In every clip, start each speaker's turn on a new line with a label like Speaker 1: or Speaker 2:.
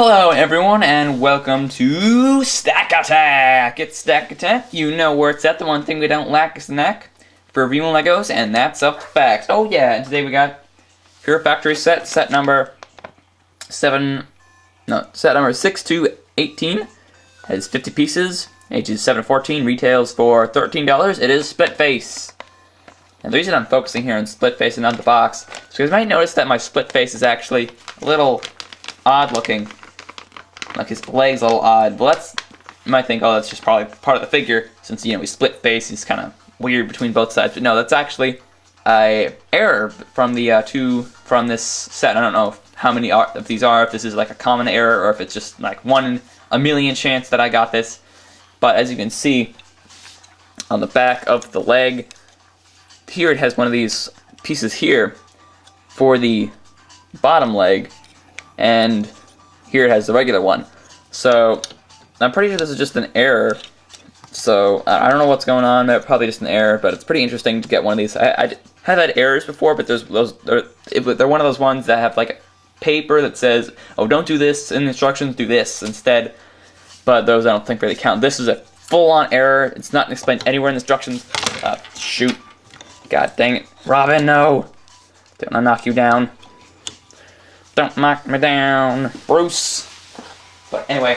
Speaker 1: Hello everyone and welcome to Stack Attack! It's Stack Attack, you know where it's at. The one thing we don't lack is the knack for reviewing Legos, and that's a fact. Oh yeah, and today we got Pure Factory set number 6 to 18. Has 50 pieces, ages 7 to 14, retails for $13. It is Splitface. And the reason I'm focusing here on Splitface and not the box is because you might notice that my Splitface is actually a little odd looking. Like his leg's a little odd. Well, you might think, oh, that's just probably part of the figure, since, you know, he's split face, he's kind of weird between both sides. But no, that's actually a error from the from this set. I don't know how many of these are, if this is like a common error, or if it's just like 1 in a million chance that I got this. But as you can see, on the back of the leg, here it has one of these pieces here for the bottom leg, and here it has the regular one. So I'm pretty sure this is just an error. So I don't know what's going on. Probably just an error, but it's pretty interesting to get one of these. I have had errors before, but they're one of those ones that have like paper that says, "Oh, don't do this in the instructions. Do this instead." But those I don't think really count. This is a full-on error. It's not explained anywhere in the instructions. Shoot! God dang it, Robin! No! Don't I knock you down? Don't knock me down, Bruce. But anyway,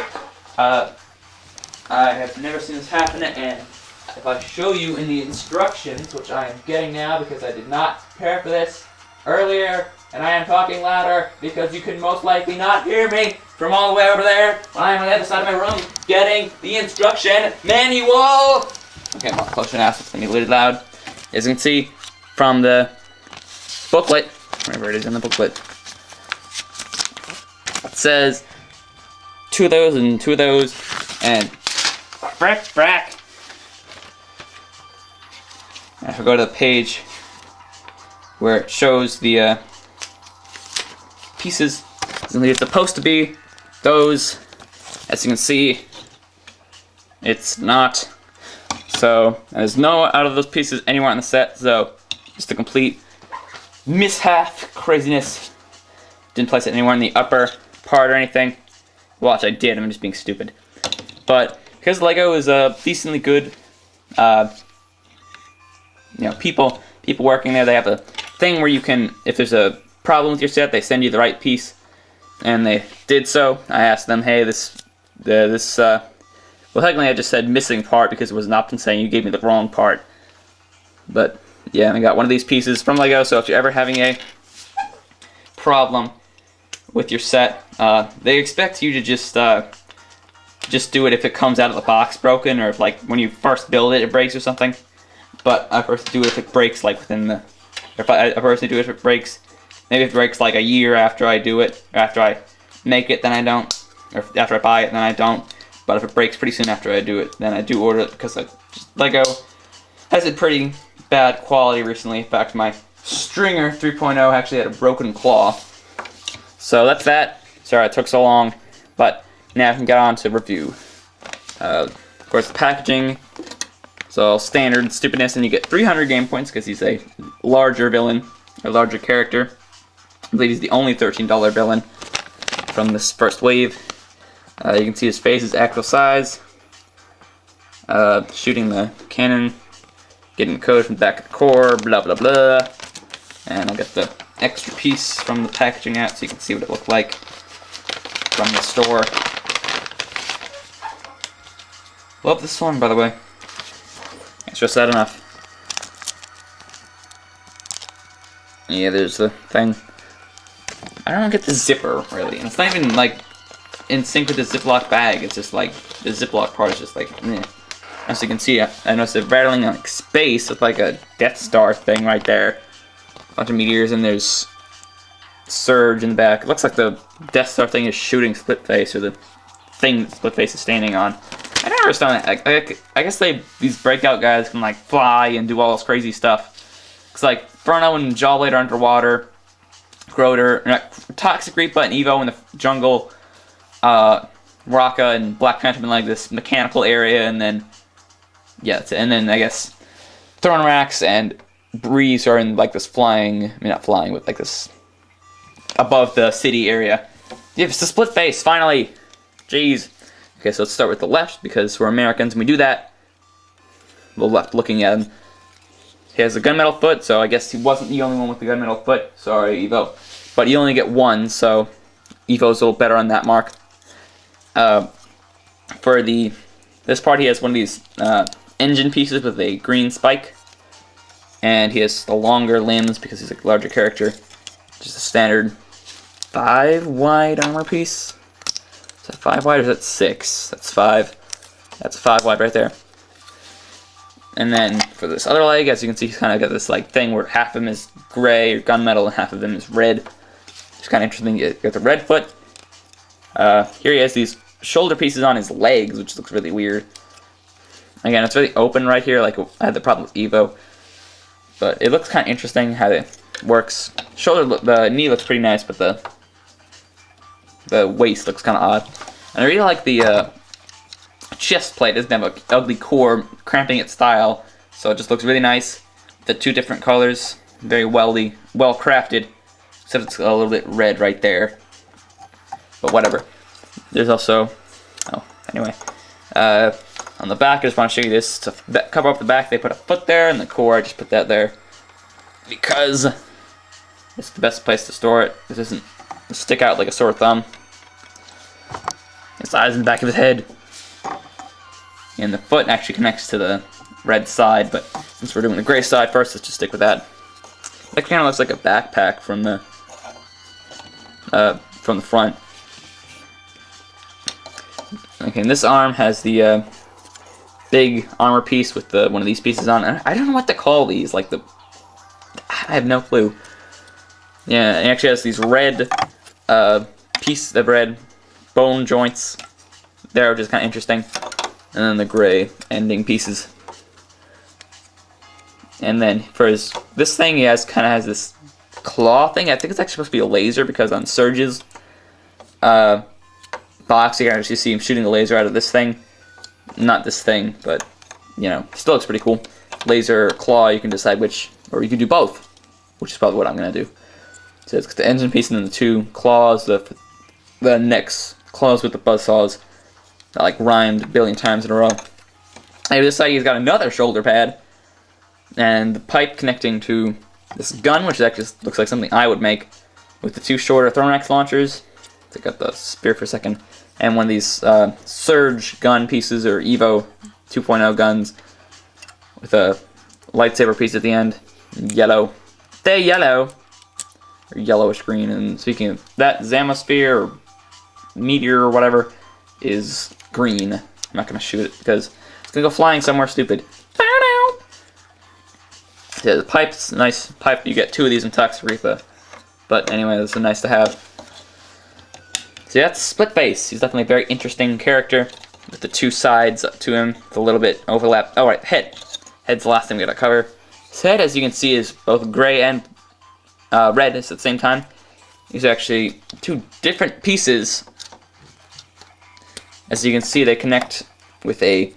Speaker 1: I have never seen this happen, and if I show you in the instructions, which I am getting now because I did not prepare for this earlier, and I am talking louder because you can most likely not hear me from all the way over there. I am on the other side of my room getting the instruction manual. Okay, I'm not close enough, it's going to be really loud. As you can see from the booklet, wherever it is in the booklet, it says 2 of those and 2 of those, and frack. If I go to the page where it shows the pieces, it's supposed to be those. As you can see, it's not. So there's no out of those pieces anywhere on the set. So just a complete mishap, craziness. Didn't place it anywhere in the upper part or anything. Watch, I did. I'm just being stupid. But because Lego is a decently good, people working there, they have a thing where you can, if there's a problem with your set, they send you the right piece, and they did so. I asked them, hey, well, technically I just said missing part because it was an option saying you gave me the wrong part. But yeah, I got one of these pieces from Lego. So if you're ever having a problem with your set, they expect you to just do it if it comes out of the box broken, or if, like, when you first build it, it breaks or something. But I personally do it if it breaks, like, within the... I personally do it if it breaks... Maybe if it breaks, like, a year after I do it, or after I make it, then I don't. Or after I buy it, then I don't. But if it breaks pretty soon after I do it, then I do order it, because Lego has a pretty bad quality recently. In fact, my Stringer 3.0 actually had a broken claw. So that's that. Sorry it took so long, but now I can get on to review. Of course, the packaging, so standard stupidness, and you get 300 game points because he's a larger villain, a larger character. I believe he's the only $13 villain from this first wave. You can see his face is actual size. Shooting the cannon, getting the code from the back of the core, blah blah blah. And I got the extra piece from the packaging out so you can see what it looked like from the store. Love this one, by the way. It's just that enough. Yeah, there's the thing. I don't get the zipper, really. And it's not even, like, in sync with the Ziploc bag. It's just, like, the Ziploc part is just, like, meh. As you can see, I noticed it rattling on, like, space with, like, a Death Star thing right there. A bunch of meteors, and there's Surge in the back. It looks like the Death Star thing is shooting Splitface, or the thing that Splitface is standing on. I never understand that. I guess these Breakout guys can, like, fly and do all this crazy stuff. It's like Furno and Jawblade are underwater. Toxic Reaper and Evo in the jungle. Raka and Black Panther in, like, this mechanical area, and then I guess Thornrax and Breeze are in, like, this flying, I mean, not flying, but, like, this above the city area. Yeah, it's the split face, finally! Jeez. Okay, so let's start with the left, because we're Americans and we do that. The left, looking at him. He has a gunmetal foot, so I guess he wasn't the only one with the gunmetal foot. Sorry, Evo. But you only get one, so Evo's a little better on that mark. For this part, he has one of these engine pieces with a green spike. And he has the longer limbs because he's a larger character. Just a standard 5 wide armor piece. Is that 5 wide or is that 6? That's 5. That's 5 wide right there. And then for this other leg, as you can see, he's kind of got this like thing where half of him is gray or gunmetal and half of him is red. It's kind of interesting. You got the red foot. Here he has these shoulder pieces on his legs, which looks really weird. Again, it's really open right here. Like I had the problem with Evo, but it looks kind of interesting how it works. The knee looks pretty nice, but the waist looks kind of odd. And I really like the chest plate. It doesn't have an ugly core cramping its style, so it just looks really nice. The 2 different colors, very well crafted, except it's a little bit red right there. But whatever. There's also, anyway, on the back, I just want to show you this. To cover up the back, they put a foot there, and the core, I just put that there because it's the best place to store it. This doesn't stick out like a sore thumb. His eyes in the back of his head. And the foot actually connects to the red side, but since we're doing the gray side first, let's just stick with that. That kind of looks like a backpack from the front. Okay, and this arm has the big armor piece with one of these pieces on. I don't know what to call these. I have no clue. Yeah, it actually has these red pieces of red bone joints there, which is kind of interesting. And then the gray ending pieces. And then for this thing, he kind of has this claw thing. I think it's actually supposed to be a laser because on Surge's box, you can actually see him shooting a laser out of this thing. Not this thing, but you know, still looks pretty cool. Laser or claw, you can decide which, or you can do both, which is probably what I'm gonna do. So it's the engine piece and then the 2 claws, the next claws with the buzzsaws. That like rhymed a billion times in a row. And this side he's got another shoulder pad. And the pipe connecting to this gun, which actually looks like something I would make. With the 2 shorter Thronax launchers. Take out the spear for a second. And one of these Surge gun pieces, or Evo 2.0 guns. With a lightsaber piece at the end. Yellow. They're yellow. Or yellowish green. And speaking of that, Zamosphere or Meteor or whatever is green. I'm not going to shoot it because it's going to go flying somewhere stupid. Yeah, the pipe's nice pipe. You get 2 of these in Tux Reaper. But anyway, this is nice to have. So yeah, that's Splitface. He's definitely a very interesting character with the 2 sides to him with a little bit overlap. Oh, right, head. Head's the last thing we got to cover. His head, as you can see, is both gray and red at the same time. These are actually 2 different pieces. As you can see, they connect with a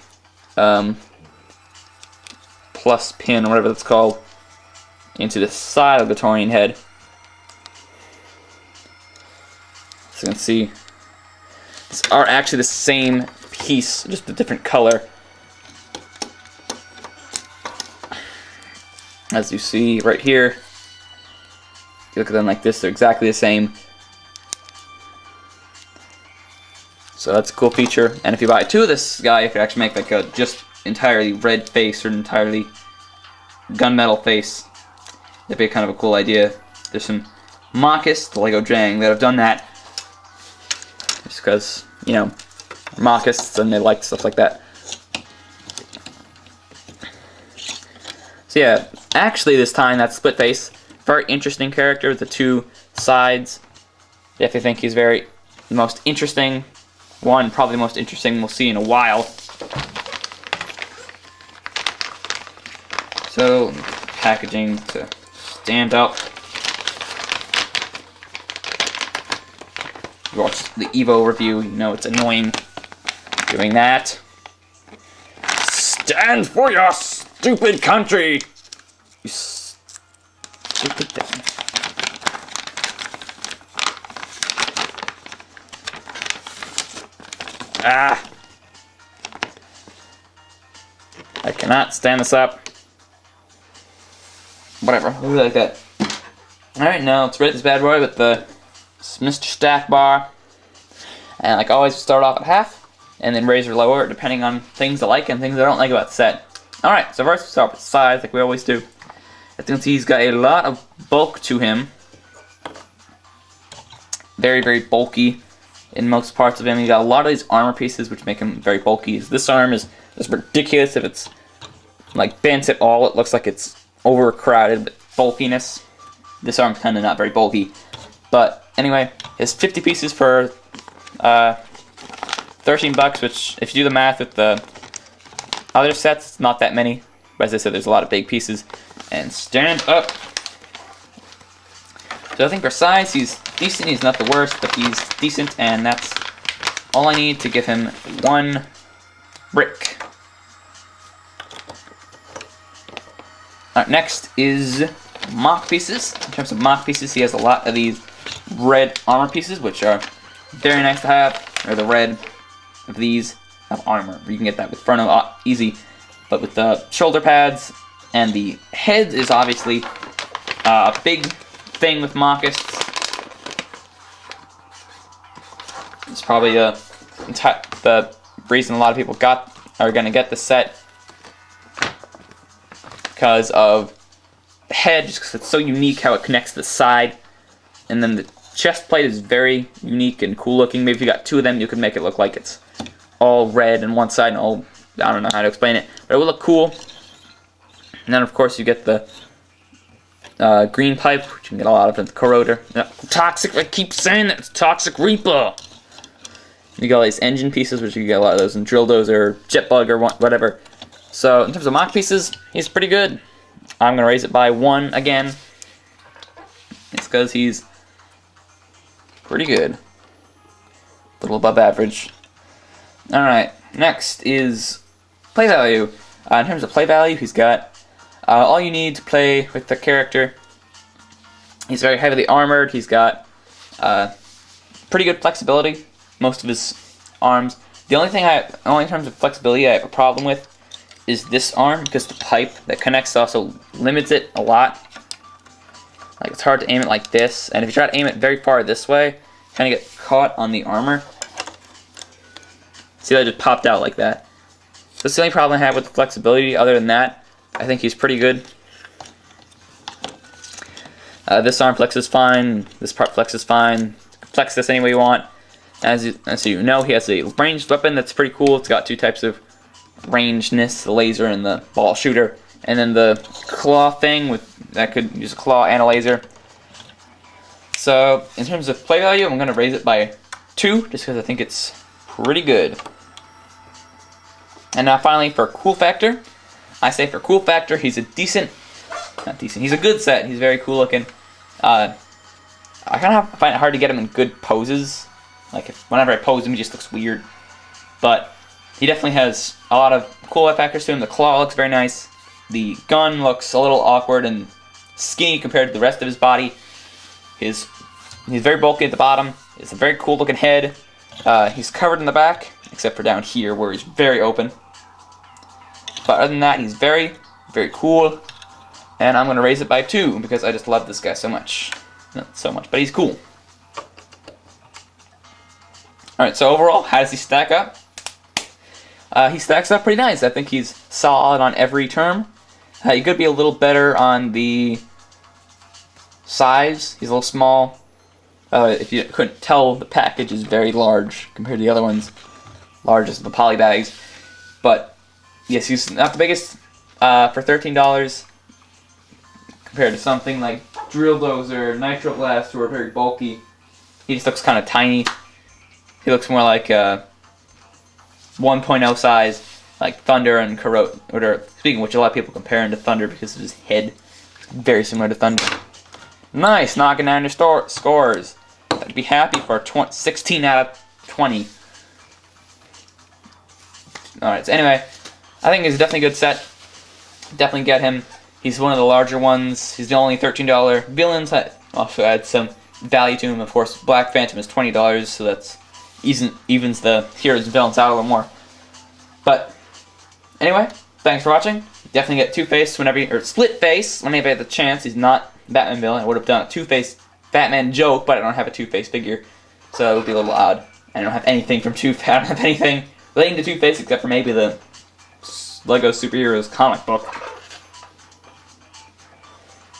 Speaker 1: plus pin, or whatever that's called, into the side of the Taurian head. So you can see, these are actually the same piece, just a different color. As you see right here, if you look at them like this, they're exactly the same. So that's a cool feature. And if you buy 2 of this guy, you could actually make like a just entirely red face or an entirely gunmetal face. That'd be kind of a cool idea. There's some Marcus, the Lego Jang, that have done that. Just because, you know, Marcus and they like stuff like that. So yeah, actually this time that's Splitface. Very interesting character with the 2 sides. Definitely think he's the most interesting one, probably the most interesting we'll see in a while. So, packaging to stand up. You watch the Evo review, you know it's annoying doing that. Stand for your stupid country! You stupid thing. Ah! I cannot stand this up. Whatever, we'll like that. Alright, now let's rate this bad boy with the Mr. Stack Bar. And like always, start off at half, and then raise or lower depending on things I like and things I don't like about the set. Alright, so first we start with size, like we always do. As you can see, he's got a lot of bulk to him. Very, very bulky in most parts of him. He's got a lot of these armor pieces which make him very bulky. This arm is just ridiculous if it's like bent at all. It looks like it's overcrowded with bulkiness. This arm's kind of not very bulky. But anyway, it's 50 pieces for $13, which if you do the math with the other sets, it's not that many. But as I said, there's a lot of big pieces. And stand up. So I think for size, he's decent. He's not the worst, but he's decent, and that's all I need to give him 1 brick. Alright, next is mock pieces. In terms of mock pieces, he has a lot of these red armor pieces, which are very nice to have. Or the red of these of armor. You can get that with Frono easy, but with the shoulder pads and the head is obviously a big thing with mockists. It's probably the reason a lot of people are going to get the set, because of the head, just because it's so unique how it connects to the side, and then the chest plate is very unique and cool looking. Maybe if you got 2 of them, you could make it look like it's all red on one side and all, I don't know how to explain it, but it will look cool. And then of course you get the green pipe, which you can get a lot of in the corroder. Toxic, I keep saying that, it's Toxic Reaper. You got all these engine pieces, which you can get a lot of those in Drill Dozer, Jet Bug, or whatever. So in terms of mock pieces, he's pretty good. I'm gonna raise it by 1 again. It's because he's pretty good. A little above average. Alright, next is play value. In terms of play value, he's got all you need to play with the character. He's very heavily armored. He's got pretty good flexibility. Most of his arms. The only thing only in terms of flexibility I have a problem with is this arm, because the pipe that connects also limits it a lot. Like, it's hard to aim it like this, and if you try to aim it very far this way, you kind of get caught on the armor. See, that just popped out like that. That's the only problem I have with the flexibility. Other than that, I think he's pretty good. This arm flexes fine. This part flexes fine. You can flex this any way you want. As you know, he has a ranged weapon that's pretty cool. It's got 2 types of rangedness, the laser and the ball shooter. And then the claw thing, that could use a claw and a laser. So, in terms of play value, I'm going to raise it by 2, just because I think it's pretty good. And now finally, for cool factor, I say for cool factor, he's a he's a good set. He's very cool looking. I kind of find it hard to get him in good poses. Like, whenever I pose him, he just looks weird. But he definitely has a lot of cool factors to him. The claw looks very nice. The gun looks a little awkward and skinny compared to the rest of his body. He's very bulky at the bottom. It's a very cool looking head. He's covered in the back, except for down here where he's very open. But other than that, he's very, very cool. And I'm going to raise it by 2 because I just love this guy so much. Not so much, but he's cool. Alright, so overall, how does he stack up? He stacks up pretty nice. I think he's solid on every term. He could be a little better on the size. He's a little small. If you couldn't tell, the package is very large compared to the other ones. Largest of the poly bags. But, yes, he's not the biggest for $13 compared to something like Drill Dozer, Nitro Blast, who are very bulky. He just looks kind of tiny. He looks more like 1.0 size, like Thunder and Corroder. Speaking of which, a lot of people compare him to Thunder because of his head. It's very similar to Thunder. Nice, knocking down your scores. I'd be happy for 16 out of 20. Alright, so anyway, I think it's definitely a good set. Definitely get him. He's one of the larger ones. He's the only $13 villains that also add some value to him. Of course, Black Phantom is $20, so that's evens the heroes and villains out a little more. But anyway, thanks for watching. Definitely get Two-Face whenever or Splitface whenever you have the chance. He's not a Batman villain. I would have done a Two-Face Batman joke, but I don't have a Two-Face figure, so it would be a little odd. I don't have anything from Two-Face. I don't have anything relating to Two-Face except for maybe the Lego Superheroes comic book.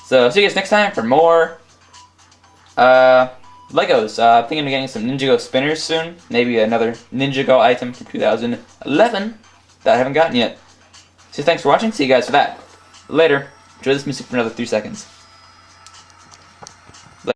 Speaker 1: So see you guys next time for more Legos. I'm thinking of getting some Ninjago spinners soon. Maybe another Ninjago item from 2011 that I haven't gotten yet. So thanks for watching. See you guys for that. Later. Enjoy this music for another 3 seconds.